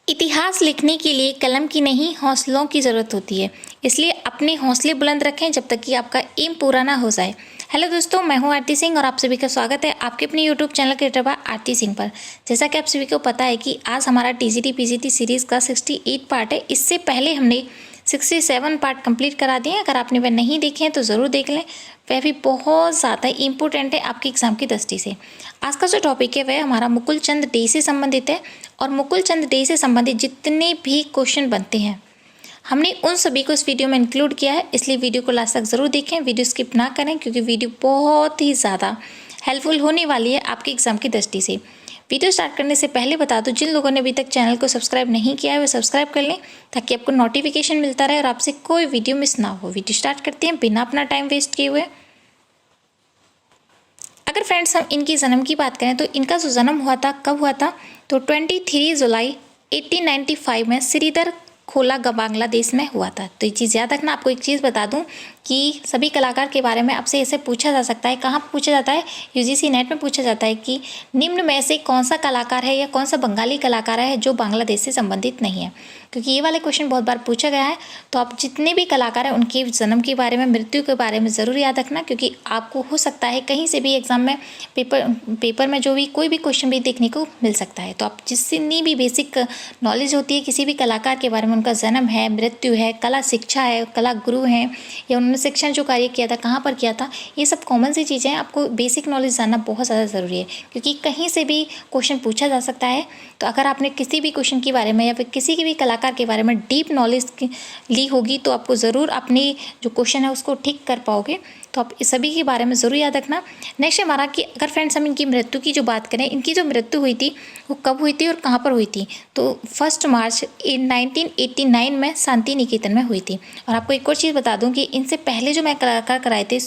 इतिहास लिखने के लिए कलम की नहीं हौसलों की ज़रूरत होती है, इसलिए अपने हौसले बुलंद रखें जब तक कि आपका एम पूरा ना हो जाए। हेलो दोस्तों, मैं हूं आरती सिंह और आप सभी का स्वागत है आपके अपने यूट्यूब चैनल क्रिएटर बाय आरती सिंह पर। जैसा कि आप सभी को पता है कि आज हमारा टीजीटी पीजीटी सीरीज़ का 68 पार्ट है। इससे पहले हमने 67 पार्ट कंप्लीट करा दिए हैं। अगर आपने वह नहीं देखे हैं तो ज़रूर देख लें, वह भी बहुत ज़्यादा इम्पोर्टेंट है आपके एग्ज़ाम की दृष्टि से। आज का जो टॉपिक है वह हमारा मुकुल चंद डे से संबंधित है और मुकुल चंद डे से संबंधित जितने भी क्वेश्चन बनते हैं हमने उन सभी को इस वीडियो में इंक्लूड किया है, इसलिए वीडियो को लास्ट तक ज़रूर देखें, वीडियो स्किप ना करें क्योंकि वीडियो बहुत ही ज़्यादा हेल्पफुल होने वाली है आपके एग्ज़ाम की दृष्टि से। वीडियो स्टार्ट करने से पहले बता दूं, जिन लोगों ने अभी तक चैनल को सब्सक्राइब नहीं किया है वे सब्सक्राइब कर लें ताकि आपको नोटिफिकेशन मिलता रहे और आपसे कोई वीडियो मिस ना हो। वीडियो स्टार्ट करते हैं बिना अपना टाइम वेस्ट किए हुए। अगर फ्रेंड्स हम इनकी जन्म की बात करें तो इनका जो जन्म हुआ था कब हुआ था तो 23 जुलाई 1895 में श्रीधर खोला बांग्लादेश में हुआ था। तो ये चीज़ याद रखना। आपको एक चीज़ बता दूं कि सभी कलाकार के बारे में आपसे ऐसे पूछा जा सकता है। कहाँ पूछा जाता है? यूजीसी नेट में पूछा जाता है कि निम्न में से कौन सा कलाकार है या कौन सा बंगाली कलाकार है जो बांग्लादेश से संबंधित नहीं है, क्योंकि ये वाले क्वेश्चन बहुत बार पूछा गया है। तो आप जितने भी कलाकार हैं उनके जन्म के बारे में, मृत्यु के बारे में ज़रूर याद रखना, क्योंकि आपको हो सकता है कहीं से भी एग्जाम में पेपर में जो भी कोई भी क्वेश्चन भी देखने को मिल सकता है। तो आप जितनी भी बेसिक नॉलेज होती है किसी भी कलाकार के बारे में, उनका जन्म है, मृत्यु है, कला शिक्षा है, कला गुरु हैं या उन्होंने शिक्षण जो कार्य किया था कहाँ पर किया था, ये सब कॉमन सी चीज़ें हैं। आपको बेसिक नॉलेज जानना बहुत ज़्यादा ज़रूरी है क्योंकि कहीं से भी क्वेश्चन पूछा जा सकता है। तो अगर आपने किसी भी क्वेश्चन के बारे में या फिर किसी के भी कलाकार के बारे में डीप नॉलेज ली होगी तो आपको ज़रूर अपनी जो क्वेश्चन है उसको ठीक कर पाओगे। तो आप इस सभी के बारे में ज़रूर याद रखना। नेक्स्ट हमारा कि अगर फ्रेंड्स हम इनकी मृत्यु की जो बात करें, इनकी जो मृत्यु हुई थी वो कब हुई थी और कहाँ पर हुई थी तो 1 मार्च 1989 में शांति निकेतन में हुई थी। और आपको एक और चीज़ बता दूं कि इनसे पहले जो मैं कलाकार कराए थे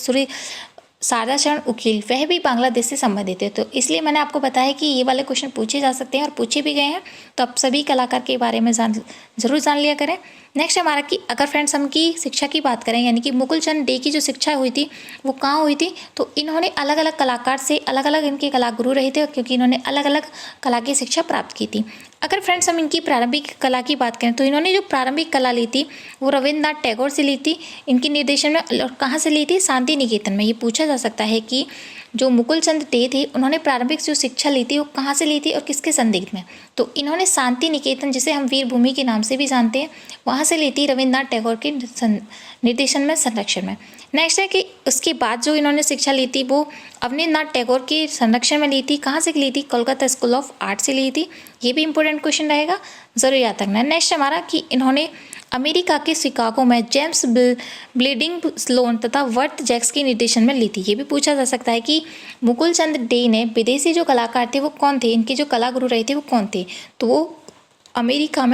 शारदा शरण उकील, वह भी बांग्लादेश से संबंधित है। तो इसलिए मैंने आपको बताया कि ये वाले क्वेश्चन पूछे जा सकते हैं और पूछे भी गए हैं। तो आप सभी कलाकार के बारे में ज़रूर जान लिया करें। नेक्स्ट हमारा कि अगर फ्रेंड्स हम की शिक्षा की बात करें, यानी कि मुकुल चंद डे की जो शिक्षा हुई थी वो कहाँ हुई थी तो इन्होंने अलग अलग कलाकार से अलग अलग इनके कला गुरु रहे थे क्योंकि इन्होंने अलग अलग कला की शिक्षा प्राप्त की थी। अगर फ्रेंड्स हम इनकी प्रारंभिक कला की बात करें तो इन्होंने जो प्रारंभिक कला ली थी वो रविन्द्रनाथ टैगोर से ली थी इनके निर्देशन में। और कहाँ से ली थी? शांति निकेतन में। ये पूछा जा सकता है कि जो मुकुल चंद डे थे उन्होंने प्रारंभिक जो शिक्षा ली थी वो कहाँ से ली थी और किसके संदिग्ध में, तो इन्होंने शांति निकेतन, जिसे हम वीर भूमि के नाम से भी जानते हैं, वहाँ से ली थी रविन्द्रनाथ टैगोर के निर्देशन में, संरक्षण में। नेक्स्ट है कि उसके बाद जो इन्होंने शिक्षा ली थी वो अवनींद्रनाथ टैगोर के संरक्षण में ली थी। कहाँ से ली थी? कोलकाता स्कूल ऑफ आर्ट से ली थी। ये भी इंपॉर्टेंट क्वेश्चन रहेगा, ज़रूर याद रखना। नेक्स्ट हमारा कि इन्होंने अमेरिका के शिकागो में जेम्स ब्लीडिंग स्लोन तथा वर्थ जैक्स के निर्देशन में ली थी। ये भी पूछा जा सकता है कि मुकुल चंद डे ने विदेशी जो कलाकार थे वो कौन थे, इनके जो कला गुरु रहे थे वो कौन थे, तो वो अमेरिका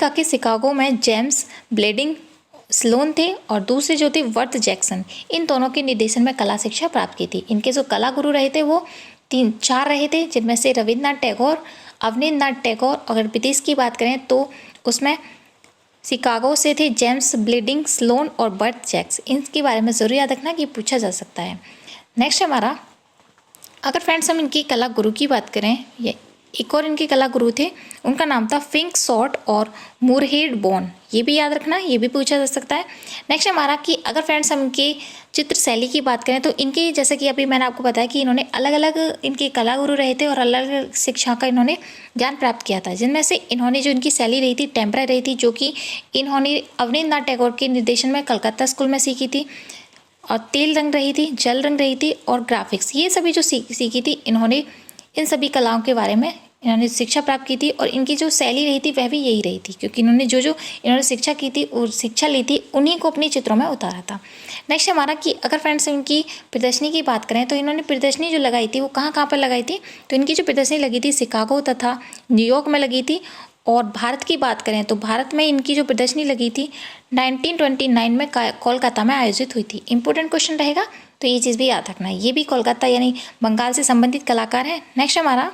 के शिकागो में जेम्स ब्लीडिंग स्लोन थे और दूसरे जो थे वर्थ जैक्सन। इन दोनों के निर्देशन में कला शिक्षा प्राप्त की थी। इनके जो कला गुरु रहे थे वो 4 रहे थे, जिनमें से रविन्द्रनाथ टैगोर, अवनींद्रनाथ टैगोर। अगर विदेश की बात करें तो उसमें शिकागो से थे जेम्स ब्लीडिंग स्लोन और वर्थ जैक्स। इनके बारे में ज़रूर याद रखना कि पूछा जा सकता है। नेक्स्ट हमारा अगर फ्रेंड्स हम इनकी कला गुरु की बात करें, ये एक और इनके कला गुरु थे, उनका नाम था फिंक शॉर्ट और मूरहेड बॉन। ये भी याद रखना, ये भी पूछा जा सकता है। नेक्स्ट हमारा कि अगर फ्रेंड्स हम इनके चित्र शैली की बात करें तो इनके, जैसे कि अभी मैंने आपको बताया कि इन्होंने अलग अलग इनके कला गुरु रहे थे और अलग अलग शिक्षा का इन्होंने ज्ञान प्राप्त किया था, जिनमें से इन्होंने जो इनकी शैली रही थी टेम्परा रही थी, जो कि इन्होंने अवनींद्रनाथ टैगोर के निर्देशन में कलकत्ता स्कूल में सीखी थी। और तेल रंग रही थी, जल रंग रही थी और ग्राफिक्स, ये सभी जो सीखी थी इन्होंने, इन सभी कलाओं के बारे में इन्होंने शिक्षा प्राप्त की थी। और इनकी जो शैली रही थी वह भी यही रही थी क्योंकि इन्होंने जो इन्होंने शिक्षा की थी और शिक्षा ली थी उन्हीं को अपने चित्रों में उतारा था। नेक्स्ट हमारा कि अगर फ्रेंड्स इनकी प्रदर्शनी की बात करें तो इन्होंने प्रदर्शनी जो लगाई थी वो कहाँ कहाँ पर लगाई थी, तो इनकी जो प्रदर्शनी लगी थी शिकागो तथा न्यूयॉर्क में लगी थी। और भारत की बात करें तो भारत में इनकी जो प्रदर्शनी लगी थी 1929 में कोलकाता में आयोजित हुई थी। इंपॉर्टेंट क्वेश्चन रहेगा, तो ये चीज़ भी याद रखना। ये भी कोलकाता यानी बंगाल से संबंधित कलाकार हैं। नेक्स्ट हमारा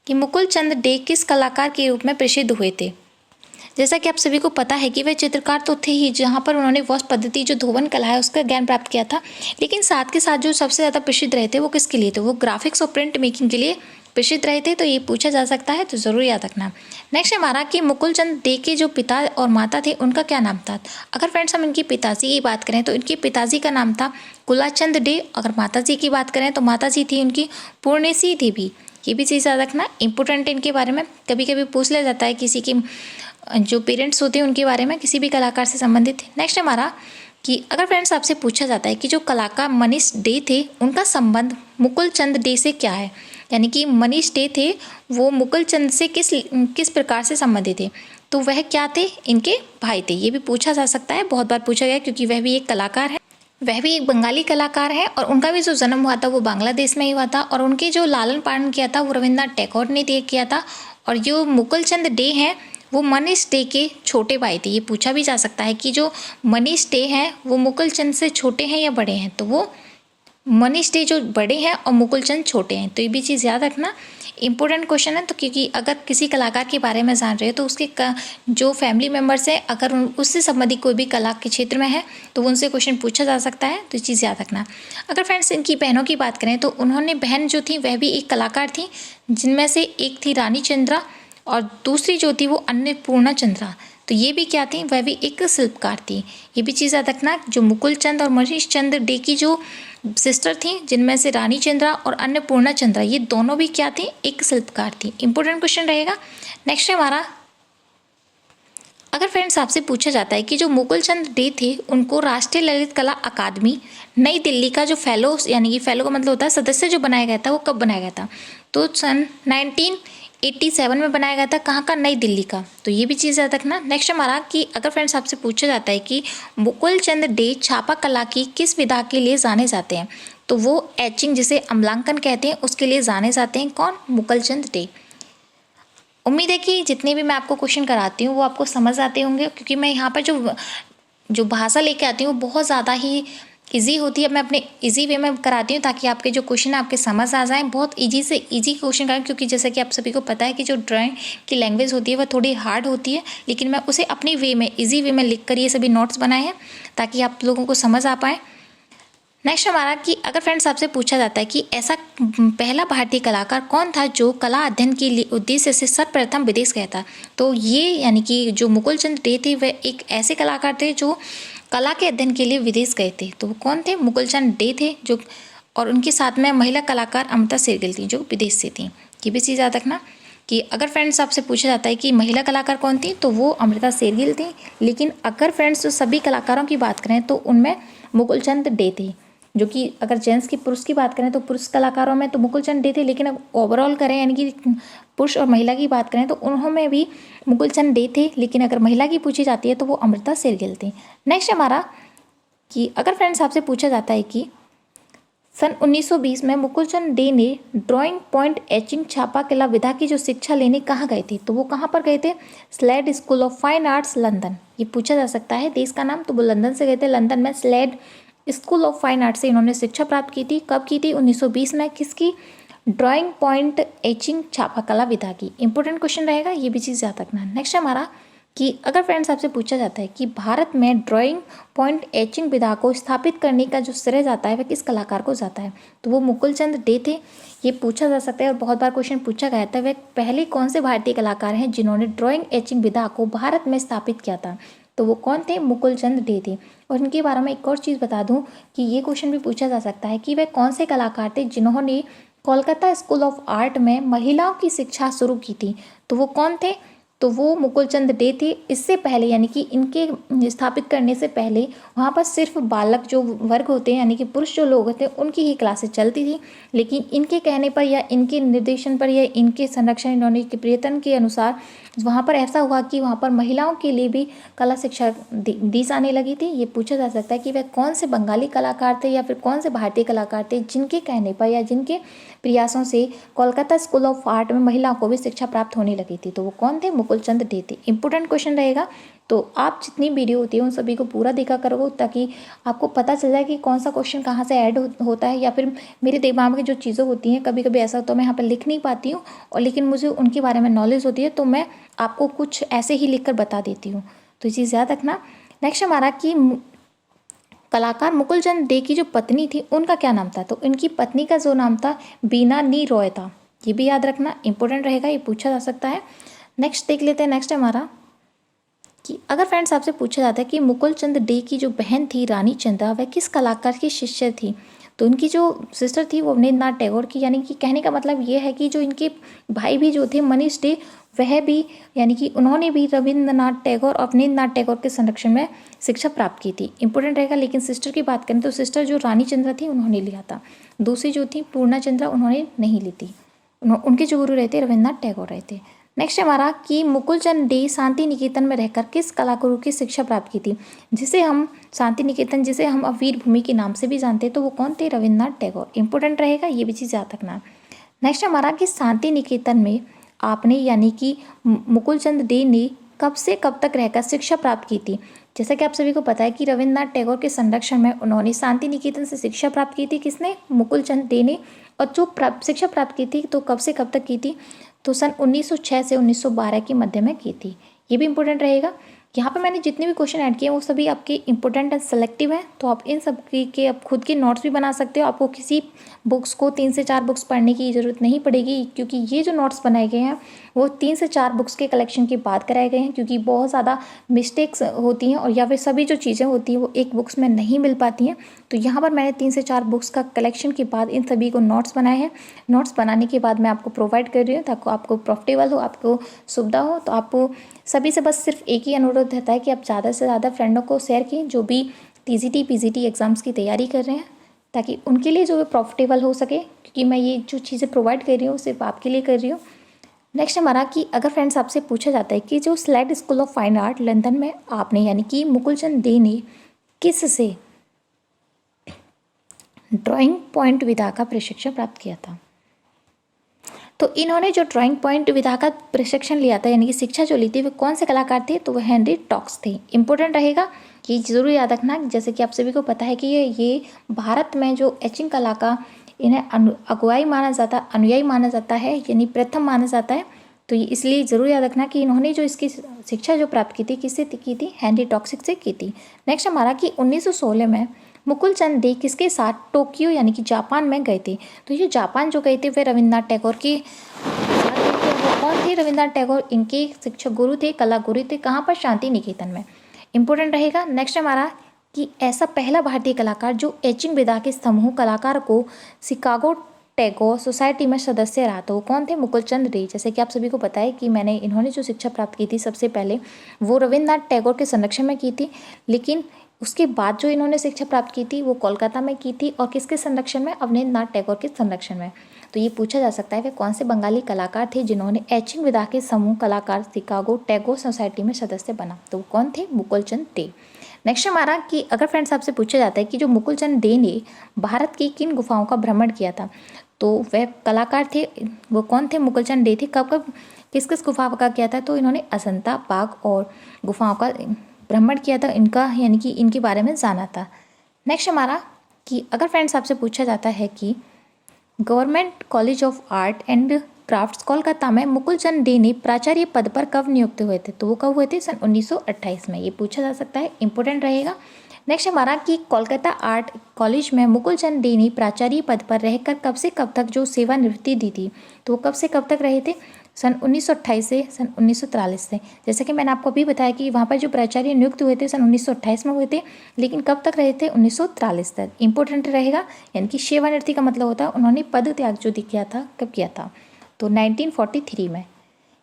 कि मुकुल चंद डे किस कलाकार के रूप में प्रसिद्ध हुए थे। जैसा कि आप सभी को पता है कि वह चित्रकार तो थे ही, जहाँ पर उन्होंने वस्त्र पद्धति जो धोवन कला है उसका ज्ञान प्राप्त किया था, लेकिन साथ के साथ जो सबसे ज़्यादा प्रसिद्ध रहे थे वो किसके लिए थे, वो ग्राफिक्स और प्रिंट मेकिंग के लिए प्रसिद्ध रहे थे, तो ये पूछा जा सकता है, तो ज़रूर याद रखना। नेक्स्ट हमारा कि मुकुलचंद डे के जो पिता और माता थे उनका क्या नाम था। अगर फ्रेंड्स हम इनकी पिताजी की बात करें तो इनके पिताजी का नाम था कुलाचंद डे। अगर माताजी की बात करें तो माताजी थी उनकी पूर्णेसी देवी। ये भी चीज़ याद रखना, इंपॉर्टेंट इनके बारे में कभी कभी पूछ लिया जाता है किसी की जो पेरेंट्स होते हैं उनके बारे में, किसी भी कलाकार से संबंधित। नेक्स्ट हमारा कि अगर फ्रेंड्स आपसे पूछा जाता है कि जो कलाकार मनीष डे थे उनका संबंध मुकुलचंद डे से क्या है, यानी कि मनीष डे थे वो मुकुलचंद से किस प्रकार से संबंधित थे, तो वह क्या थे, इनके भाई थे। ये भी पूछा जा सकता है, बहुत बार पूछा गया क्योंकि वह भी एक कलाकार है, वह भी एक बंगाली कलाकार है और उनका भी जो जन्म हुआ था वो बांग्लादेश में ही हुआ था और उनके जो लालन पालन किया था वो रविंद्रनाथ टैगोर ने किया था। और जो मुकुलचंद डे हैं वो मनीष डे के छोटे भाई थे। ये पूछा भी जा सकता है कि जो मनीष डे हैं वो मुकुलचंद से छोटे हैं या बड़े हैं, तो वो मनीष डे जो बड़े हैं और मुकुलचंद छोटे हैं। तो ये भी चीज़ याद रखना, इंपॉर्टेंट क्वेश्चन है। तो क्योंकि अगर किसी कलाकार के बारे में जान रहे हो तो उसके जो फैमिली मेम्बर्स हैं अगर उससे संबंधित कोई भी कला के क्षेत्र में है तो उनसे क्वेश्चन पूछा जा सकता है, तो ये चीज़ याद रखना। अगर फ्रेंड्स इनकी बहनों की बात करें तो उन्होंने बहन जो थी वह भी एक कलाकार थी, जिनमें से एक थी रानी चंद्रा और दूसरी जो थी वो अन्नपूर्णा चंद्रा। तो ये भी क्या थी, वह भी एक शिल्पकार थी। ये भी चीज़ याद रखना, जो मुकुलचंद और मनीष चंद्र डे की जो सिस्टर थी जिनमें से रानी चंद्रा और अन्नपूर्णा चंद्रा ये दोनों भी क्या थी, एक शिल्पकार थी। इंपॉर्टेंट क्वेश्चन रहेगा। नेक्स्ट हमारा, अगर फ्रेंड्स आपसे पूछा जाता है कि जो मुकुलचंद डे थे उनको राष्ट्रीय ललित कला अकादमी नई दिल्ली का जो फेलो, यानी कि फेलो का मतलब होता है सदस्य, जो बनाया गया था वो कब बनाया गया था, तो सन 1987 में बनाया गया था। कहाँ का, नई दिल्ली का। तो ये भी चीज़ याद रखना। नेक्स्ट हमारा कि अगर फ्रेंड्स आपसे पूछा जाता है कि मुकुलचंद डे छापा कला की किस विधा के लिए जाने जाते हैं, तो वो एचिंग जिसे अम्लांकन कहते हैं उसके लिए जाने जाते हैं। कौन, मुकुलचंद डे। उम्मीद है कि जितने भी मैं आपको क्वेश्चन कराती हूँ वो आपको समझ आते होंगे, क्योंकि मैं यहाँ पर जो भाषा लेके आती हूँ वो बहुत ज़्यादा ही इजी होती है। मैं अपने इजी वे में कराती हूँ ताकि आपके जो क्वेश्चन है आपके समझ आ जाएं, बहुत इजी से इजी क्वेश्चन कराएं। क्योंकि जैसे कि आप सभी को पता है कि जो ड्राइंग की लैंग्वेज होती है वह थोड़ी हार्ड होती है, लेकिन मैं उसे अपनी वे में इजी वे में लिख कर ये सभी नोट्स बनाए हैं ताकि आप लोगों को समझ आ पाए। नेक्स्ट हमारा कि अगर फ्रेंड्स आपसे पूछा जाता है कि ऐसा पहला भारतीय कलाकार कौन था जो कला अध्ययन के लिए उद्देश्य से सर्वप्रथम विदेश गया था, तो ये यानी कि जो मुकुलचंद डे थे वह एक ऐसे कलाकार थे जो कला के अध्ययन के लिए विदेश गए थे। तो वो कौन थे, मुकुलचंद डे थे जो, और उनके साथ में महिला कलाकार अमृता शेरगिल थी जो विदेश से थी। ये भी चीज़ याद रखना कि अगर फ्रेंड्स आपसे पूछा जाता है कि महिला कलाकार कौन थी तो वो अमृता शेरगिल थी। लेकिन अगर फ्रेंड्स सभी कलाकारों की बात करें तो उनमें मुकुलचंद डे थे, जो कि अगर जेंट्स की पुरुष की बात करें तो पुरुष कलाकारों में तो मुकुलचंद डे थे, लेकिन अब ओवरऑल करें यानी कि पुरुष और महिला की बात करें तो उन्होंने भी मुकुलचंद डे थे, लेकिन अगर महिला की पूछी जाती है तो वो अमृता शेरगिल थी। नेक्स्ट हमारा कि अगर फ्रेंड्स आपसे पूछा जाता है कि सन 1920 में मुकुलचंद डे ने ड्राइंग पॉइंट एचिंग छापा कला विधा की जो शिक्षा लेने कहाँ गए थे, तो वो कहाँ पर गए थे, Slade School of Fine Arts London. ये पूछा जा सकता है देश का नाम, तो वो लंदन से गए थे। लंदन में Slade School of Fine Art से इन्होंने शिक्षा प्राप्त की थी। कब की थी, 1920 में। किसकी, ड्राइंग पॉइंट एचिंग छापा कला विधा की। इंपॉर्टेंट क्वेश्चन रहेगा, ये भी चीज़ याद रखना। नेक्स्ट हमारा कि अगर फ्रेंड्स आपसे पूछा जाता है कि भारत में ड्राइंग पॉइंट एचिंग विधा को स्थापित करने का जो श्रेय जाता है वह किस कलाकार को जाता है, तो वो मुकुलचंद डे थे। ये पूछा जा सकता है और बहुत बार क्वेश्चन पूछा गया था, वह पहले कौन से भारतीय कलाकार हैं जिन्होंने ड्राइंग एचिंग विधा को भारत में स्थापित किया था, तो वो कौन थे, मुकुलचंद डे थे। और इनके बारे में एक और चीज़ बता दूं कि ये क्वेश्चन भी पूछा जा सकता है कि वह कौन से कलाकार थे जिन्होंने कोलकाता स्कूल ऑफ आर्ट में महिलाओं की शिक्षा शुरू की थी, तो वो कौन थे, तो वो मुकुलचंद डे थे। इससे पहले यानी कि इनके स्थापित करने से पहले वहाँ पर सिर्फ बालक जो वर्ग होते हैं यानी कि पुरुष जो लोग होते हैं उनकी ही क्लासेस चलती थी, लेकिन इनके कहने पर या इनके निर्देशन पर या इनके संरक्षण इन्होंने के प्रयत्न के अनुसार वहाँ पर ऐसा हुआ कि वहाँ पर महिलाओं के लिए भी कला शिक्षा दी जाने लगी थी। ये पूछा जा सकता है कि वह कौन से बंगाली कलाकार थे या फिर कौन से भारतीय कलाकार थे जिनके कहने पर या जिनके प्रयासों से कोलकाता स्कूल ऑफ आर्ट में महिलाओं को भी शिक्षा प्राप्त होने लगी थी, तो वो कौन थे, मुकुलचंद डे थे। इंपॉर्टेंट क्वेश्चन रहेगा, तो आप जितनी वीडियो होती है उन सभी को पूरा देखा करो ताकि आपको पता चल जाए कि कौन सा क्वेश्चन कहाँ से ऐड होता है, या फिर मेरे दिमाग में जो चीज़ें होती हैं कभी कभी ऐसा होता है मैं यहाँ पर लिख नहीं पाती हूँ और लेकिन मुझे उनके बारे में नॉलेज होती है तो मैं आपको कुछ ऐसे ही लिख कर बता देती हूँ, तो ये चीज़ याद रखना। नेक्स्ट हमारा कि कलाकार मुकुलचंद डे की जो पत्नी थी उनका क्या नाम था, तो इनकी पत्नी का जो नाम था बीना नी रॉय था। ये भी याद रखना, इंपॉर्टेंट रहेगा, ये पूछा जा सकता है। नेक्स्ट देख लेते हैं। नेक्स्ट है हमारा कि अगर फ्रेंड्स आपसे पूछा जाता है कि मुकुल चंद डे की जो बहन थी रानी चंदा, वह किस कलाकार की शिष्य थी, तो उनकी जो सिस्टर थी वो अवनींद्रनाथ टैगोर की, यानी कि कहने का मतलब ये है कि जो इनके भाई भी जो थे मनीष डे, वह भी यानी कि उन्होंने भी रविंद्रनाथ टैगोर और अवनींद्रनाथ टैगोर के संरक्षण में शिक्षा प्राप्त की थी। इंपॉर्टेंट रहेगा। लेकिन सिस्टर की बात करें तो सिस्टर जो रानी चंद्रा थी उन्होंने लिया था, दूसरी जो थी पूर्णा चंद्रा उन्होंने नहीं ली थी। उनके जो गुरु रहते रविंद्रनाथ टैगोर रहते। नेक्स्ट हमारा कि मुकुल चंद डे शांति निकेतन में रहकर किस कलागुरु की शिक्षा प्राप्त की थी, जिसे हम शांति निकेतन, जिसे हम अब वीर भूमि के नाम से भी जानते हैं, तो वो कौन थे, रविंद्रनाथ टैगोर। इंपॉर्टेंट रहेगा, ये भी चीज़ याद रखना। नेक्स्ट हमारा कि शांति निकेतन में आपने यानी कि मुकुल चंद डे ने कब से कब तक रहकर शिक्षा प्राप्त की थी। जैसा कि आप सभी को पता है कि रविंद्रनाथ टैगोर के संरक्षण में उन्होंने शांति निकेतन से शिक्षा प्राप्त की थी। किसने, मुकुल चंद डे ने। और जो शिक्षा प्राप्त की थी तो कब से कब तक की थी, तो सन 1906 से 1912 के मध्य में की थी। ये भी इंपॉर्टेंट रहेगा। यहाँ पे मैंने जितने भी क्वेश्चन ऐड किए वो सभी आपके इंपॉर्टेंट एंड सेलेक्टिव हैं, तो आप इन सब के आप खुद के नोट्स भी बना सकते हो। आपको किसी बुक्स को 3 से 4 बुक्स पढ़ने की ज़रूरत नहीं पड़ेगी, क्योंकि ये जो नोट्स बनाए गए हैं वो 3 से 4 बुक्स के कलेक्शन के बाद कराए गए हैं, क्योंकि बहुत ज़्यादा मिस्टेक्स होती हैं और या फिर सभी जो चीज़ें होती हैं वो एक बुक्स में नहीं मिल पाती हैं। तो यहाँ पर मैंने 3 से 4 बुक्स का कलेक्शन के बाद इन सभी को नोट्स बनाए हैं। नोट्स बनाने के बाद मैं आपको प्रोवाइड कर रही हूँ ताकि आपको प्रॉफिटेबल हो, आपको सुविधा हो। तो आपको सभी से बस सिर्फ एक ही अनुरोध रहता है कि आप ज़्यादा से ज़्यादा फ्रेंडों को शेयर किए जो भी टीजीटी पीजीटी एग्ज़ाम्स की तैयारी कर रहे हैं, ताकि उनके लिए जो है प्रॉफिटेबल हो सके, क्योंकि मैं ये जो चीज़ें प्रोवाइड कर रही हूँ सिर्फ आपके लिए कर रही हूँ। नेक्स्ट हमारा कि अगर फ्रेंड्स आपसे पूछा जाता है कि जो slide school of Fine art London में आपने यानी कि मुकुल चंद डे ने किस से ड्राइंग पॉइंट विधा का प्रशिक्षण प्राप्त किया था, तो इन्होंने जो ड्राइंग पॉइंट विधा का प्रशिक्षण लिया था यानी कि शिक्षा जो ली थी वो कौन से कलाकार थे, तो वह हेनरी टॉक्स थे। इंपॉर्टेंट रहेगा, ये जरूर याद रखना। जैसे कि आप सभी को पता है कि ये भारत में जो एचिंग कला का इन्हें अनुयायी माना जाता है, यानी प्रथम माना जाता है। तो ये इसलिए ज़रूर याद रखना कि इन्होंने जो इसकी शिक्षा जो प्राप्त की थी किससे की थी, हेनरी टॉक्स से की थी। नेक्स्ट हमारा कि 1916 में मुकुल चंद डे किसके साथ टोक्यो यानी कि जापान में गए थे, तो ये जापान जो गए थे वे रविंद्रनाथ टैगोर के साथ गए थे। वो कौन थे, रविंद्रनाथ टैगोर इनके शिक्षक गुरु थे, कला गुरु थे। कहाँ पर, शांति निकेतन में। इंपॉर्टेंट रहेगा। नेक्स्ट हमारा कि ऐसा पहला भारतीय कलाकार जो एचिंग विधा के समूह कलाकार को शिकागो टैगोर सोसाइटी में सदस्य रहा, तो वो कौन थे, मुकुल चंद डे। जैसे कि आप सभी को पता है कि इन्होंने जो शिक्षा प्राप्त की थी सबसे पहले वो रविंद्रनाथ टैगोर के संरक्षण में की थी, लेकिन उसके बाद जो इन्होंने शिक्षा प्राप्त की थी वो कोलकाता में की थी। और किसके संरक्षण में, अवनींद्रनाथ टैगोर के संरक्षण में। तो ये पूछा जा सकता है वे कौन से बंगाली कलाकार थे जिन्होंने एचिंग विधा के समूह कलाकार शिकागो टैगोर सोसाइटी में सदस्य बना, तो वो कौन थे, मुकुल चंद डे। नेक्स्ट हमारा कि अगर फ्रेंड्स आपसे पूछा जाता है कि जो मुकुल चंद डे ने भारत की किन गुफाओं का भ्रमण किया था, तो वह कलाकार थे, वो कौन थे, मुकुल चंद डे थे। कब कब किस किस गुफाओं का किया था, तो इन्होंने अजंता बाग और गुफाओं का भ्रमण किया था, इनका यानी कि इनके बारे में जाना था। नेक्स्ट हमारा कि अगर फ्रेंड्स आपसे पूछा जाता है कि government college of art and crafts Kolkata में मुकुल चंद डे ने प्राचार्य पद पर कब नियुक्त हुए थे, तो वो कब हुए थे, सन 1928 में। ये पूछा जा सकता है, इंपॉर्टेंट रहेगा। नेक्स्ट हमारा कि कोलकाता आर्ट कॉलेज में मुकुल चंद डे ने प्राचार्य पद पर रहकर कब से कब तक जो सेवानिवृत्ति दी थी, तो वो कब से कब तक रहे थे, सन 1928 से सन 1943 से। जैसे कि मैंने आपको अभी बताया कि वहाँ पर जो प्राचार्य नियुक्त हुए थे सन 1928 में हुए थे, लेकिन कब तक रहे थे, 1943 तक। इंपॉर्टेंट रहेगा, यानी कि सेवानिवृत्ति का मतलब होता है उन्होंने पद त्याग जो किया था, कब किया था, तो 1943 में।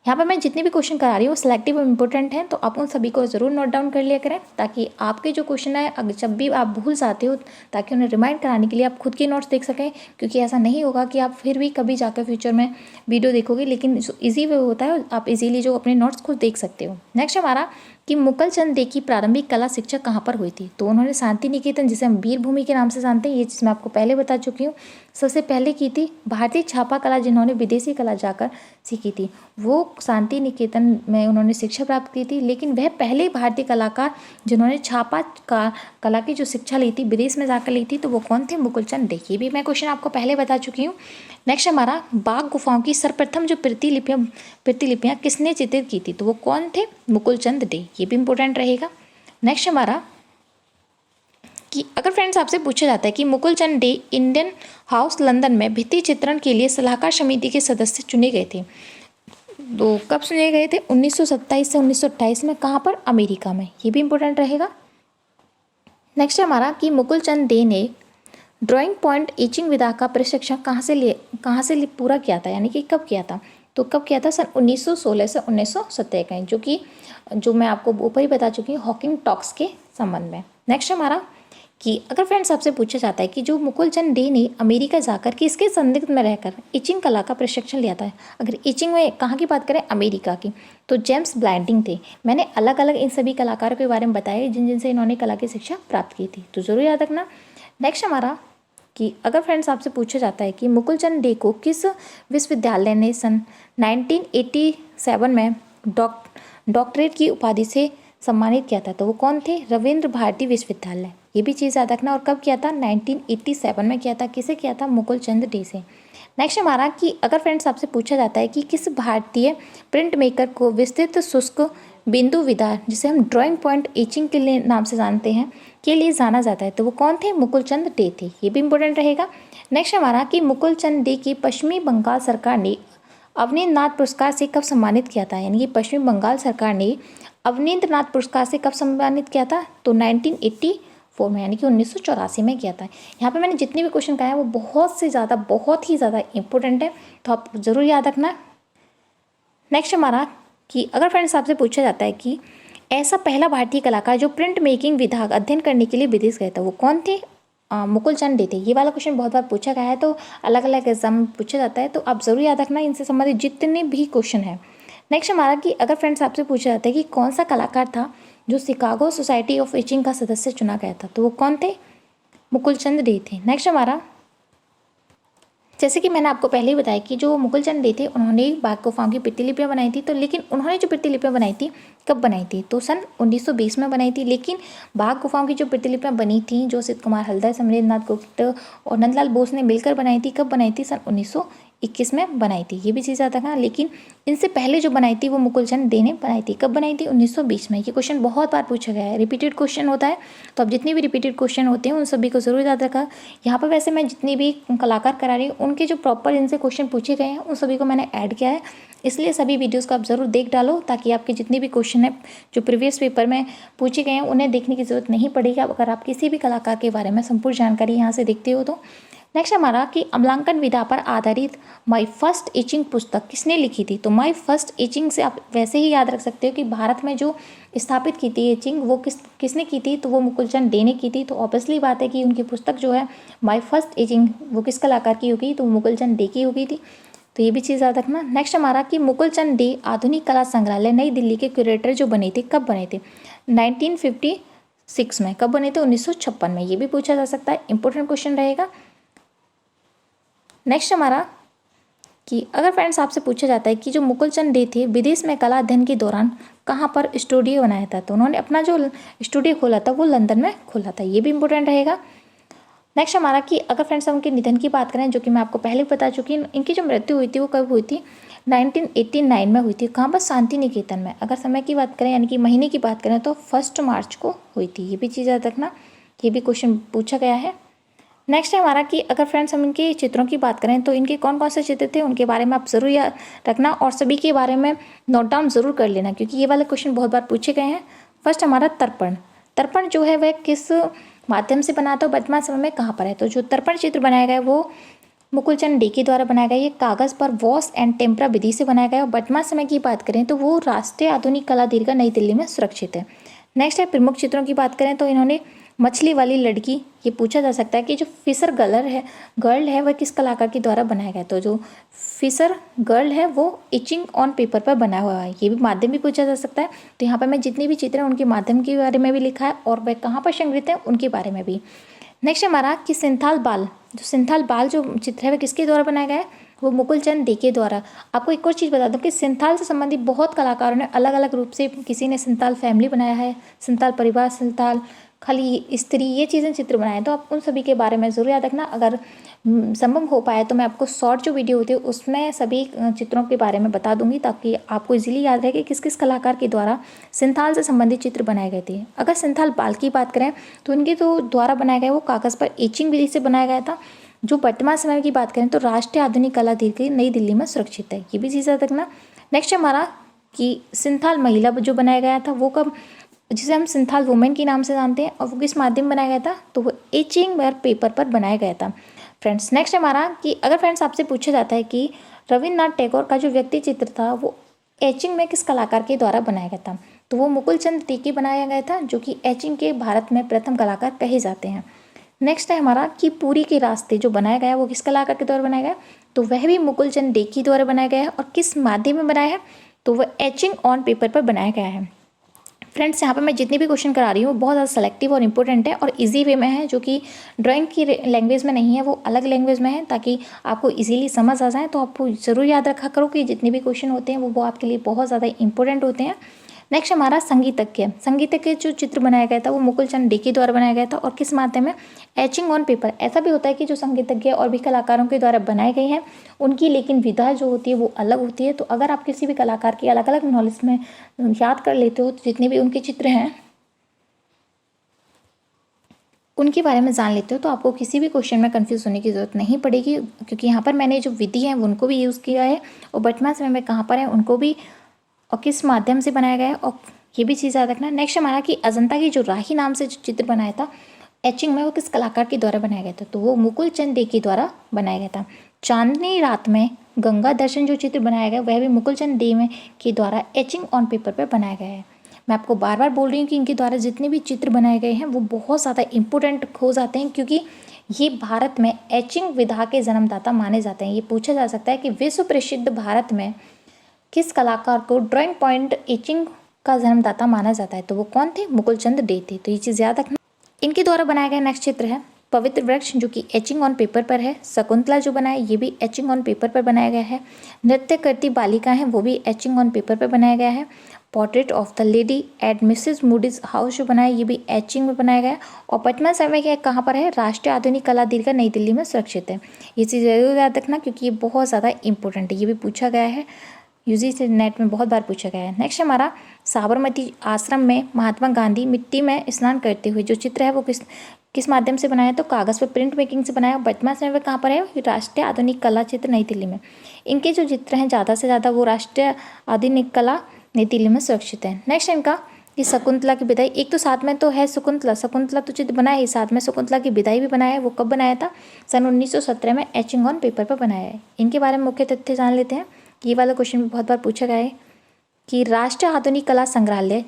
यहाँ पर मैं जितने भी क्वेश्चन करा रही हूँ सिलेक्टिव और इम्पोर्टेंट हैं, तो आप उन सभी को ज़रूर नोट डाउन कर लिया करें, ताकि आपके जो क्वेश्चन है अगर जब भी आप भूल जाते हो, ताकि उन्हें रिमाइंड कराने के लिए आप खुद के नोट्स देख सकें। क्योंकि ऐसा नहीं होगा कि आप फिर भी कभी जाकर फ्यूचर में वीडियो देखोगे, लेकिन जो ईजी वे होता है आप इजीली जो अपने नोट्स खुद देख सकते हो। नेक्स्ट हमारा कि मुकुल चंद डे की प्रारंभिक कला शिक्षा कहाँ पर हुई थी, तो उन्होंने शांति निकेतन, जिसे हम वीर भूमि के नाम से जानते हैं, ये चीज़ मैं आपको पहले बता चुकी हूँ, सबसे पहले की थी। भारतीय छापा कला जिन्होंने विदेशी कला जाकर सीखी थी, वो शांति निकेतन में उन्होंने शिक्षा प्राप्त की थी। लेकिन वह पहले भारतीय कलाकार जिन्होंने छापा कला की जो शिक्षा ली थी विदेश में जाकर ली थी, तो वो कौन थे, मुकुल चंद डे। ये भी मैं क्वेश्चन आपको पहले बता चुकी हूँ। नेक्स्ट हमारा बाघ गुफाओं की सर्वप्रथम जो प्रतिलिपियाँ किसने चित्रित की थी, तो वो कौन थे, मुकुल चंद डे। ये भी इंपॉर्टेंट रहेगा। नेक्स्ट हमारा कि अगर फ्रेंड्स आपसे पूछा जाता है कि मुकुल चंद डे इंडियन हाउस लंदन में भित्ति चित्रण के लिए सलाहकार समिति के सदस्य चुने गए थे, तो कब चुने गए थे? 1927 से 1928 में। कहाँ पर? अमेरिका में। ये भी इंपॉर्टेंट रहेगा। नेक्स्ट है हमारा कि मुकुल चंद डे ने ड्राइंग पॉइंट इचिंग विधा का प्रशिक्षण कहाँ से पूरा किया था, यानी कि कब किया था? तो कब किया था? सन 1916 से 1917 का, जो मैं आपको ऊपर ही बता चुकी हूँ हॉकिंग टॉक्स के संबंध में। नेक्स्ट हमारा कि अगर फ्रेंड्स आपसे पूछा जाता है कि जो मुकुल चंद डे ने अमेरिका जाकर किसके संदिग्ध में रहकर इचिंग कला का प्रशिक्षण लिया था, अगर इचिंग में कहाँ की बात करें? अमेरिका की, तो जेम्स ब्लैंडिंग थे। मैंने अलग अलग इन सभी कलाकारों के बारे में बताया जिनसे इन्होंने कला की शिक्षा प्राप्त की थी, तो ज़रूर याद रखना। नेक्स्ट हमारा कि अगर फ्रेंड्स आपसे पूछा जाता है कि मुकुल चंद डे को किस विश्वविद्यालय ने सन 1987 में डॉक्टरेट की उपाधि से सम्मानित किया था, तो वो कौन थे? रविंद्र भारती विश्वविद्यालय। ये भी चीज़ याद रखना। और कब किया था? 1987 में किया था। किसे किया था? मुकुल चंद डे से। नेक्स्ट हमारा कि अगर फ्रेंड्स आपसे पूछा जाता है कि किस भारतीय प्रिंट मेकर को विस्तृत शुष्क बिंदु विधा, जिसे हम ड्राइंग पॉइंट इचिंग के लिए नाम से जानते हैं, के लिए जाना जाता है, तो वो कौन थे? मुकुल चंद डे थे। ये भी इंपॉर्टेंट रहेगा। नेक्स्ट हमारा कि मुकुल चंद डे की पश्चिमी बंगाल सरकार ने अवनींद्र नाथ पुरस्कार से कब सम्मानित किया था, यानी कि पश्चिमी बंगाल सरकार ने अवनींद्र नाथ पुरस्कार से कब सम्मानित किया था? तो 1984 में, यानी कि 1984 में किया था। यहाँ पे मैंने जितने भी क्वेश्चन कहा है वो बहुत ही ज़्यादा इंपॉर्टेंट है, तो आप ज़रूर याद रखना। नेक्स्ट हमारा कि अगर फ्रेंड्स आपसे पूछा जाता है कि ऐसा पहला भारतीय कलाकार जो प्रिंट मेकिंग विधा अध्ययन करने के लिए विदेश गया था, वो कौन थे? मुकुल चंद डे थे। ये वाला क्वेश्चन बहुत बार पूछा गया है, तो अलग अलग एग्जाम में पूछा जाता है, तो आप ज़रूर याद रखना इनसे संबंधित जितने भी क्वेश्चन हैं। नेक्स्ट हमारा कि अगर फ्रेंड्स आपसे पूछा जाता है कि कौन सा कलाकार था जो शिकागो सोसाइटी ऑफ इचिंग का सदस्य चुना गया था, तो वो कौन थे? मुकुल चंद डे थे। नेक्स्ट हमारा, जैसे कि मैंने आपको पहले ही बताया कि जो मुकुल चंद डे थे उन्होंने बाघ गुफाओं की प्रतिलिपियाँ बनाई थी, तो लेकिन उन्होंने जो प्रतिलिपियाँ बनाई थी कब बनाई थी? तो सन 1920 में बनाई थी। लेकिन बाघ गुफाओं की जो प्रतिलिपियाँ बनी थी, जो सिद्ध कुमार हल्दर, समरेंद्रनाथ गुप्त और नंदलाल बोस ने मिलकर बनाई थी, कब बनाई थी? सन 1921 में बनाई थी। ये भी चीज़ याद रखना। लेकिन इनसे पहले जो बनाई थी वो मुकुल चंद डे ने बनाई थी। कब बनाई थी? 1920 में। ये क्वेश्चन बहुत बार पूछा गया है, रिपीटेड क्वेश्चन होता है, तो अब जितने भी रिपीटेड क्वेश्चन होते हैं उन सभी को जरूर याद रखा। यहाँ पर वैसे मैं जितनी भी कलाकार करा रही हूँ उनके जो प्रॉपर इनसे क्वेश्चन पूछे गए हैं उन सभी को मैंने ऐड किया है, इसलिए सभी वीडियोज़ को आप ज़रूर देख डालो, ताकि आपके जितने भी क्वेश्चन हैं जो प्रीवियस पेपर में पूछे गए हैं उन्हें देखने की ज़रूरत नहीं पड़ेगी अगर आप किसी भी कलाकार के बारे में संपूर्ण जानकारी यहाँ से देखते हो तो। नेक्स्ट हमारा कि अम्लांकन विधा पर आधारित माई फर्स्ट इचिंग पुस्तक किसने लिखी थी? तो माई फर्स्ट इचिंग से आप वैसे ही याद रख सकते हो कि भारत में जो स्थापित की थी इचिंग वो किसने की थी? तो वो मुकुल चंद डे ने की थी। तो ऑब्वियसली बात है कि उनकी पुस्तक जो है माई फर्स्ट इचिंग वो किस कलाकार की होगी? तो मुकुल चंद डे की होगी थी। तो ये भी चीज़ याद रखना। नेक्स्ट हमारा कि मुकुल चंद डे आधुनिक कला संग्रहालय नई दिल्ली के क्यूरेटर जो बने थे, कब बने थे? 1956 में। कब बने थे? 1956 में। ये भी पूछा जा सकता है, इंपॉर्टेंट क्वेश्चन रहेगा। नेक्स्ट हमारा कि अगर फ्रेंड्स आपसे पूछा जाता है कि जो मुकुल चंद डे थे विदेश में कला अध्ययन के दौरान कहाँ पर स्टूडियो बनाया था, तो उन्होंने अपना जो स्टूडियो खोला था वो लंदन में खोला था। ये भी इंपॉर्टेंट रहेगा। नेक्स्ट हमारा कि अगर फ्रेंड्स हम उनके निधन की बात करें, जो कि मैं आपको पहले बता चुकी हूँ, इनकी जो मृत्यु हुई थी वो कब हुई थी? 1989 में हुई थी। कहाँ पर? शांति निकेतन में। अगर समय की बात करें यानी कि महीने की बात करें तो 1 मार्च को हुई थी। ये भी चीज़ याद रखना, ये भी क्वेश्चन पूछा गया है। नेक्स्ट है हमारा कि अगर फ्रेंड्स हम इनके चित्रों की बात करें तो इनके कौन कौन से चित्र थे उनके बारे में आप ज़रूर याद रखना और सभी के बारे में नोट डाउन ज़रूर कर लेना, क्योंकि ये वाले क्वेश्चन बहुत बार पूछे गए हैं। फर्स्ट हमारा तर्पण। तर्पण जो है वह किस माध्यम से बना था, वर्तमान समय में कहाँ पर है? तो जो तर्पण चित्र बनाया गया है वो मुकुल चंद डे के द्वारा बनाया गया। ये कागज़ पर वॉश एंड टेम्परा विधि से बनाया गया। और वर्तमान समय की बात करें तो वो राष्ट्रीय आधुनिक कला दीर्घा नई दिल्ली में सुरक्षित है। नेक्स्ट है प्रमुख चित्रों की बात करें तो इन्होंने मछली वाली लड़की, ये पूछा जा सकता है कि जो फिशर गर्ल है वह किस कलाकार के द्वारा बनाया गया? तो जो फिशर गर्ल है वो इचिंग ऑन पेपर पर बना हुआ है। ये भी माध्यम भी पूछा जा सकता है। तो यहाँ पर मैं जितनी भी चित्र हैं उनके माध्यम के बारे में भी लिखा है और वह कहाँ पर संग्रहित है उनके बारे में भी। नेक्स्ट हमारा कि सिंथाल बाल जो चित्र है वह किसके द्वारा बनाया गया है? वो मुकुल चंद डे के द्वारा। आपको एक और चीज़ बता दूं कि सिंथाल से संबंधित बहुत कलाकारों ने अलग अलग रूप से, किसी ने सिंथाल फैमिली बनाया है, सिंथाल परिवार, सिंथाल खाली स्त्री, ये चीज़ें चित्र बनाए, तो आप उन सभी के बारे में ज़रूर याद रखना। अगर संभव हो पाए तो मैं आपको शॉर्ट जो वीडियो होती है उसमें सभी चित्रों के बारे में बता दूंगी, ताकि आपको इजीली याद रहे कि किस किस कलाकार के द्वारा सिंथाल से संबंधित चित्र बनाए गए थे। अगर सिंथाल बाल की बात करें तो इनके तो द्वारा बनाया गया वो कागज़ पर एचिंग विधि से बनाया गया था। जो वर्तमान समय की बात करें तो राष्ट्रीय आधुनिक कला दीर्घ नई दिल्ली में सुरक्षित है, ये भी चीज़ याद रखना। नेक्स्ट हमारा कि सिंथाल महिला जो बनाया गया था वो कब, जिसे हम सिंथाल वुमेन के नाम से जानते हैं, और वो किस माध्यम बनाया गया था, तो वो एचिंग और पेपर पर बनाया गया था फ्रेंड्स। नेक्स्ट हमारा कि अगर फ्रेंड्स आपसे पूछा जाता है कि रविन्द्रनाथ टैगोर का जो व्यक्ति चित्र था वो एचिंग में किस कलाकार के द्वारा बनाया गया था, तो वो मुकुल चंद टीकी बनाया गया था, जो कि एचिंग के भारत में प्रथम कलाकार कहे जाते हैं। नेक्स्ट है हमारा कि पूरी के रास्ते जो बनाया गया वो किस कलाकार के द्वारा बनाया गया, तो वह भी मुकुल चंद टीकी द्वारा बनाया गया है, और किस माध्यम में बनाया है, तो वह एचिंग ऑन पेपर पर बनाया गया है। फ्रेंड्स यहाँ पे मैं जितनी भी क्वेश्चन करा रही हूँ बहुत ज़्यादा सेलेक्टिव और इंपॉर्टेंट है, और इजी वे में है, जो कि ड्राइंग की लैंग्वेज में नहीं है, वो अलग लैंग्वेज में है, ताकि आपको इजीली समझ आ जाए। तो आपको ज़रूर याद रखा करो कि जितने भी क्वेश्चन होते हैं वो आपके लिए बहुत ज़्यादा इंपॉर्टेंट होते हैं। नेक्स्ट हमारा संगीतज्ञ जो चित्र बनाया गया था वो मुकुल चंद टीकी द्वारा बनाया गया था, और किस माध्यम में, एचिंग ऑन पेपर। ऐसा भी होता है कि जो संगीतज्ञ और भी कलाकारों के द्वारा बनाए गए हैं उनकी लेकिन विधा जो होती है वो अलग होती है। तो अगर आप किसी भी कलाकार की अलग अलग नॉलेज में याद कर लेते हो तो जितने भी उनके चित्र हैं उनके बारे में जान लेते हो, तो आपको किसी भी क्वेश्चन में कंफ्यूज होने की ज़रूरत नहीं पड़ेगी, क्योंकि यहाँ पर मैंने जो विधि है उनको भी यूज़ किया है, और वर्तमान समय में कहाँ पर है उनको भी, और किस माध्यम से बनाया गया है, और ये भी चीज़ याद रखना। नेक्स्ट हमारा कि अजंता की जो राही नाम से जो चित्र बनाया था एचिंग में, वो किस कलाकार के द्वारा बनाया गया था, तो वो मुकुल चंद डे के द्वारा बनाया गया था। चांदनी रात में गंगा दर्शन जो चित्र बनाया गया वह भी मुकुल चंद डे में के द्वारा एचिंग ऑन पेपर पर बनाया गया है। मैं आपको बार बार बोल रही हूँ कि इनके द्वारा जितने भी चित्र बनाए गए हैं वो बहुत ज़्यादा इंपॉर्टेंट हो जाते हैं, क्योंकि ये भारत में एचिंग विधा के जन्मदाता माने जाते हैं। ये पूछा जा सकता है कि विश्व प्रसिद्ध भारत में किस कलाकार को ड्राइंग पॉइंट एचिंग का जन्मदाता माना जाता है, तो वो कौन थे, मुकुल चंद डे थे। तो ये चीज़ याद रखना। इनके द्वारा बनाया गया नेक्स्ट चित्र है पवित्र वृक्ष, जो कि एचिंग ऑन पेपर पर है। शकुंतला जो बनाया ये भी एचिंग ऑन पेपर पर बनाया गया है। नृत्य करती बालिका है वो भी एचिंग ऑन पेपर पर बनाया गया है। Portrait of the lady eight Mrs Moody's house जो बनाया ये भी एचिंग में बनाया गया है। और पटना समय के कहाँ पर है, राष्ट्रीय आधुनिक कला दीर्घ नई दिल्ली में सुरक्षित है। ये चीज़ जरूर याद रखना, क्योंकि ये बहुत ज़्यादा इंपॉर्टेंट है, ये भी पूछा गया है, यूजी से नेट में बहुत बार पूछा गया है। नेक्स्ट हमारा साबरमती आश्रम में महात्मा गांधी मिट्टी में स्नान करते हुए जो चित्र है वो किस माध्यम से बनाया है, तो कागज़ पर प्रिंट मेकिंग से बनाया। वर्तमान समय में कहाँ पर है, राष्ट्रीय आधुनिक कला चित्र नई दिल्ली में। इनके जो चित्र हैं ज़्यादा से ज़्यादा वो राष्ट्रीय आधुनिक कला नई दिल्ली में सुरक्षित है। नेक्स्ट इनका कि शकुंतला की विदाई, एक तो साथ में तो है शकुंतला तो चित्र बनाया है, साथ में शकुंतला की विदाई भी बनाया है। वो कब बनाया था, सन 1917 में एचिंग ऑन पेपर पर बनाया है। इनके बारे में मुख्य तथ्य जान लेते हैं। ये वाला क्वेश्चन भी बहुत बार पूछा गया है कि राष्ट्रीय आधुनिक कला संग्रहालय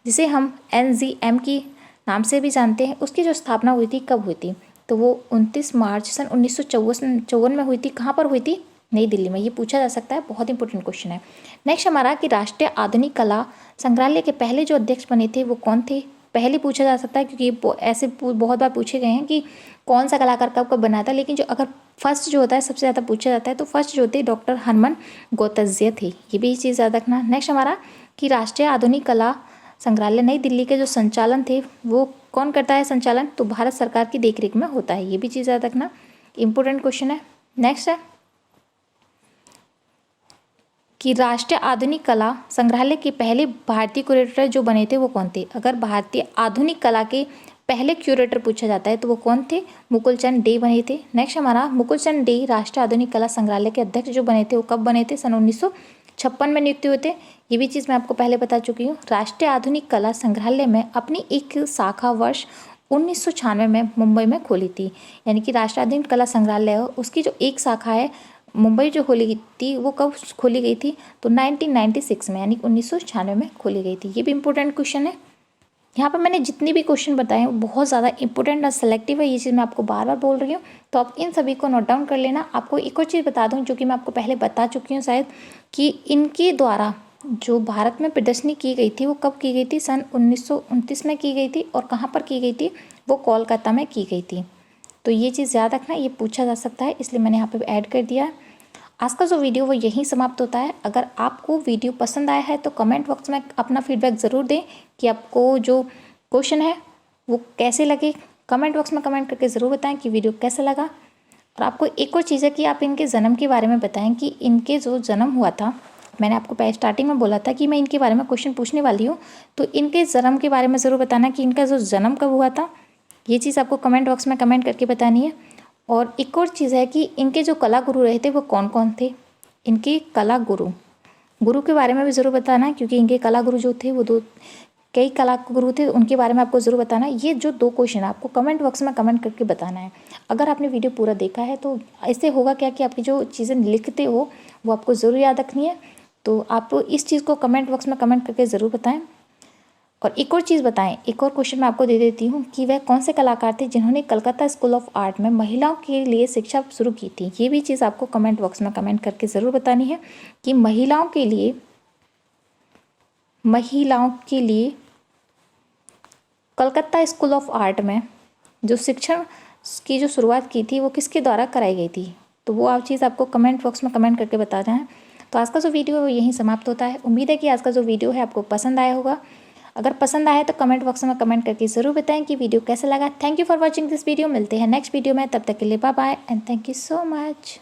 जिसे हम NGM की नाम से भी जानते हैं, उसकी जो स्थापना हुई थी कब हुई थी, तो वो 29 मार्च सन 1954 में हुई थी। कहाँ पर हुई थी, नई दिल्ली में। ये पूछा जा सकता है, बहुत इंपॉर्टेंट क्वेश्चन है। नेक्स्ट हमारा कि राष्ट्रीय आधुनिक कला संग्रहालय के पहले जो अध्यक्ष बने थे वो कौन थे, पहले पूछा जा सकता है, क्योंकि ऐसे बहुत बार पूछे गए हैं कि कौन सा कलाकार कब कब बनाया था। लेकिन जो अगर फर्स्ट जो होता है सबसे ज़्यादा पूछा जाता है, तो फर्स्ट जो होते डॉक्टर हरमन गोत्सज्य थे। ये भी चीज़ याद रखना। नेक्स्ट हमारा कि राष्ट्रीय आधुनिक कला संग्रहालय नई दिल्ली के जो संचालन थे वो कौन करता है संचालन, तो भारत सरकार की देखरेख में होता है। ये भी चीज़ याद रखना, इंपॉर्टेंट क्वेश्चन है। नेक्स्ट है कि राष्ट्रीय आधुनिक कला संग्रहालय के पहले भारतीय क्यूरेटर जो बने थे वो कौन थे। अगर भारतीय आधुनिक कला के पहले क्यूरेटर पूछा जाता है तो वो कौन थे, मुकुल चंद डे बने थे। नेक्स्ट हमारा मुकुल चंद डे राष्ट्रीय आधुनिक कला संग्रहालय के अध्यक्ष जो बने थे वो कब बने थे, सन 1956 में नियुक्त हुए थे। ये भी चीज़ मैं आपको पहले बता चुकी हूँ। राष्ट्रीय आधुनिक कला संग्रहालय में अपनी एक शाखा वर्ष 1996 में मुंबई में खोली थी। यानी कि राष्ट्रीय आधुनिक कला संग्रहालय उसकी जो एक शाखा है मुंबई जो खोली गई थी वो कब खोली गई थी, तो 1996 में, यानी 1996 में खोली गई थी। ये भी इंपॉर्टेंट क्वेश्चन है। यहाँ पर मैंने जितने भी क्वेश्चन बताए हैं वो बहुत ज़्यादा इंपॉर्टेंट और सेलेक्टिव है। ये चीज़ मैं आपको बार बार बोल रही हूँ, तो आप इन सभी को नोट डाउन कर लेना। आपको एक और चीज़ बता दूँ जो कि मैं आपको पहले बता चुकी हूँ शायद, कि इनके द्वारा जो भारत में प्रदर्शनी की गई थी वो कब की गई थी, सन 1929 में की गई थी। और कहाँ पर की गई थी, वो कोलकाता में की गई थी। तो ये चीज़ याद रखना, ये पूछा जा सकता है, इसलिए मैंने यहाँ पर ऐड कर दिया है। आज का जो वीडियो वो यहीं समाप्त होता है। अगर आपको वीडियो पसंद आया है तो कमेंट बॉक्स में अपना फीडबैक ज़रूर दें कि आपको जो क्वेश्चन है वो कैसे लगे कमेंट बॉक्स में कमेंट करके ज़रूर बताएं कि वीडियो कैसा लगा। और आपको एक और चीज़ है कि आप इनके जन्म के बारे में बताएं कि इनके जो जन्म हुआ था, मैंने आपको पहले स्टार्टिंग में बोला था कि मैं इनके बारे में क्वेश्चन पूछने वाली हूँ, तो इनके जन्म के बारे में ज़रूर बताना कि इनका जो जन्म कब हुआ था, ये चीज़ आपको कमेंट बॉक्स में कमेंट करके बतानी है। और एक और चीज़ है कि इनके जो कला गुरु रहे थे वो कौन कौन थे, इनके कला गुरु के बारे में भी ज़रूर बताना है, क्योंकि इनके कला गुरु जो थे वो कई कला गुरु थे, उनके बारे में आपको ज़रूर बताना है। ये जो 2 क्वेश्चन है आपको कमेंट बॉक्स में कमेंट करके बताना है। अगर आपने वीडियो पूरा देखा है तो ऐसे होगा क्या कि आपकी जो चीज़ें लिखते हो वो आपको ज़रूर याद रखनी है। तो आप इस चीज़ को कमेंट बॉक्स में कमेंट करके ज़रूर बताएं। और एक और चीज़ बताएं, एक और क्वेश्चन मैं आपको दे देती हूँ कि वह कौन से कलाकार थे जिन्होंने कलकत्ता स्कूल ऑफ आर्ट में महिलाओं के लिए शिक्षा शुरू की थी। ये भी चीज़ आपको कमेंट बॉक्स में कमेंट करके ज़रूर बतानी है कि महिलाओं के लिए कलकत्ता स्कूल ऑफ आर्ट में जो शिक्षण की जो शुरुआत की थी वो किसके द्वारा कराई गई थी। तो वो आप चीज़ आपको कमेंट बॉक्स में कमेंट करके बताना है। तो आज का जो वीडियो है वो यहीं समाप्त होता है। उम्मीद है कि आज का जो वीडियो है आपको पसंद आया होगा। अगर पसंद आया तो कमेंट बॉक्स में कमेंट करके ज़रूर बताएं कि वीडियो कैसा लगा। Thank you for watching this video. मिलते हैं नेक्स्ट वीडियो में, तब तक के लिए bye bye and thank you so much.